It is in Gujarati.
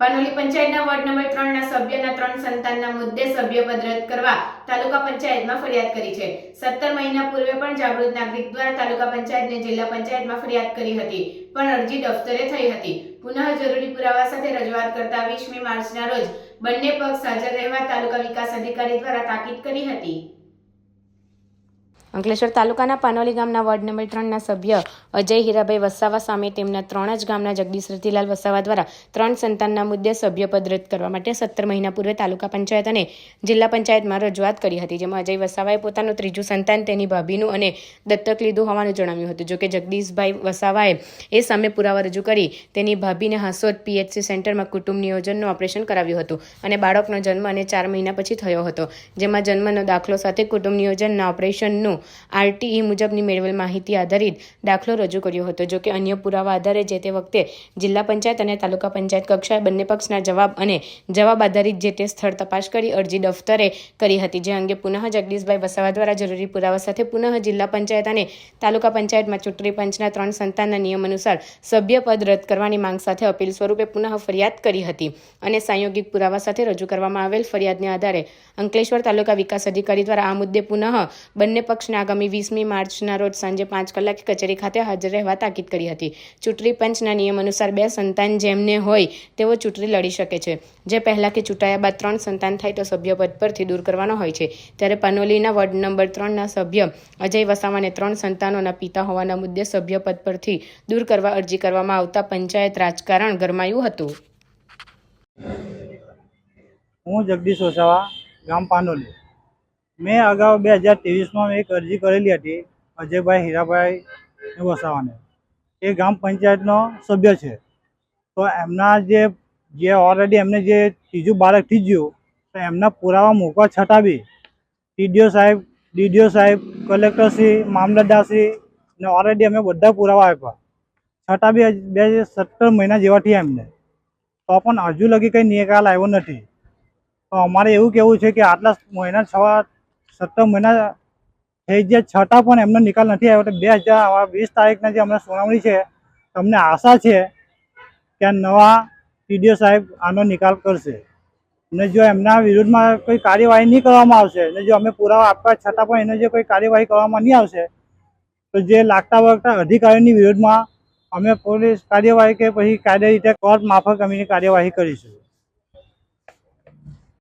પાનોલી પંચાયતના વોર્ડ નંબર 3ના સભ્યના 3 સંતાનના મુદ્દે સભ્યપદ રદ કરવા તાલુકા પંચાયતમાં ફરિયાદ કરી છે। 17 મહિના પૂર્વે પણ જાગૃત નાગરિક દ્વારા તાલુકા પંચાયતને જિલ્લા પંચાયતમાં ફરિયાદ કરી હતી, પણ અરજી દફતરે થઈ હતી। પુનઃ જરૂરી પુરાવા સાથે રજૂઆત કરતા 20મી માર્ચના રોજ બંને પક્ષ હાજર રહેવા તાલુકા વિકાસ અધિકારી દ્વારા તાકીદ કરી હતી। અંકલેશ્વર તાલુકાના પાનોલી ગામના વોર્ડ નંબર 3ના સભ્ય અજય હીરાભાઈ વસાવા સામે તેમના 3 જ ગામના જગદીશ રતિલાલ વસાવા દ્વારા 3 સંતાનના મુદ્દે સભ્યપદ રદ કરવા માટે 17 મહિના પૂર્વે તાલુકા પંચાયત અને જિલ્લા પંચાયતમાં રજૂઆત કરી હતી, જેમાં અજય વસાવાએ પોતાનું 3જું સંતાન તેની ભાભીનું અને દત્તક લીધું હોવાનું જણાવ્યું હતું। જોકે જગદીશભાઈ વસાવાએ એ સામે પુરાવા રજૂ કરી તેની ભાભીને હાંસોદ પીએચસી સેન્ટરમાં કુટુંબ નિયોજનનું ઓપરેશન કરાવ્યું હતું અને બાળકનો જન્મ અને 4 મહિના પછી થયો હતો, જેમાં જન્મનો દાખલો સાથે કુટુંબ નિયોજનના ઓપરેશનનું આરટીઈ મુજબની મેળવેલ માહિતી આધારિત દાખલો રજૂ કર્યો હતો। જો કે અન્ય પુરાવા આધારે જે તે વખતે જિલ્લા પંચાયત અને તાલુકા પંચાયત કક્ષાએ બંને પક્ષના જવાબ આધારિત જે તે સ્થળ તપાસ કરી અરજી દફતરે કરી હતી, જે અંગે પુનઃ જગદીશભાઈ વસાવા દ્વારા જરૂરી પુરાવા સાથે પુનઃ જિલ્લા પંચાયત અને તાલુકા પંચાયતમાં ચૂંટણી પંચના 3 સંતાનના નિયમ અનુસાર સભ્યપદ રદ કરવાની માંગ સાથે અપીલ સ્વરૂપે પુનઃ ફરિયાદ કરી હતી અને સંયોગિક પુરાવા સાથે રજૂ કરવામાં આવેલ ફરિયાદને આધારે અંકલેશ્વર તાલુકા વિકાસ અધિકારી દ્વારા આ મુદ્દે પુનઃ બંને પક્ષ આગામી 20મી માર્ચના રોજ સાંજે 5 કલાકે કચેરી ખાતે હાજર રહેવા તાકીદ કરી હતી। ચૂંટણી પંચના નિયમ અનુસાર 2 સંતાન જેમને હોય તેઓ ચૂંટણી લડી શકે છે, જે પહેલા કે ચૂંટાયા બાદ 3 સંતાન થાય તો સભ્યપદ પરથી દૂર કરવાનો હોય છે। ત્યારે પાનોલીના વોર્ડ નંબર 3ના સભ્ય અજય વસાવાને 3 સંતાનોના પિતા હોવાના મુદ્દે સભ્યપદ પરથી દૂર કરવા અરજી કરવામાં આવતા પંચાયત રાજકારણ ગરમાયું હતું। હું જગદીશ વસાવા, ગામ પાનોલી। મેં અગાઉ 2023માં એક અરજી કરેલી હતી અજયભાઈ હીરાભાઈ વસાવાને। એ ગામ પંચાયતનો સભ્ય છે, તો એમના જે ઓલરેડી એમને જે 3જું બાળક થઈ ગયું, તો એમના પુરાવા મૂકવા છતાં બી ડીડીઓ સાહેબ, કલેક્ટરશ્રી, મામલતદારશ્રી ને ઓલરેડી અમે બધા પુરાવા આપ્યા, છતાં બી 17 મહિના જેવા થયા એમને, તો પણ હજુ લગી કંઈ નિકાલ આવ્યો નથી। તો અમારે એવું કહેવું છે કે આટલા મહિના 17 મહિના થઈ ગયા છતાં પણ એમનો નિકાલ નથી આવ્યો, તો 2020 તારીખના જે હમણાં સુનાવણી છે, અમને આશા છે કે નવા ટીડીઓ સાહેબ આનો નિકાલ કરશે ને જો એમના વિરુદ્ધમાં કોઈ કાર્યવાહી નહીં કરવામાં આવશે ને જો અમે પુરાવા આપવા છતાં પણ એને જો કોઈ કાર્યવાહી કરવામાં નહીં આવશે તો જે લાગતા વળગતા અધિકારીઓની વિરુદ્ધમાં અમે પોલીસ કાર્યવાહી કે પછી કાયદા રીતે કોર્ટ મારફત અમે કાર્યવાહી કરીશું।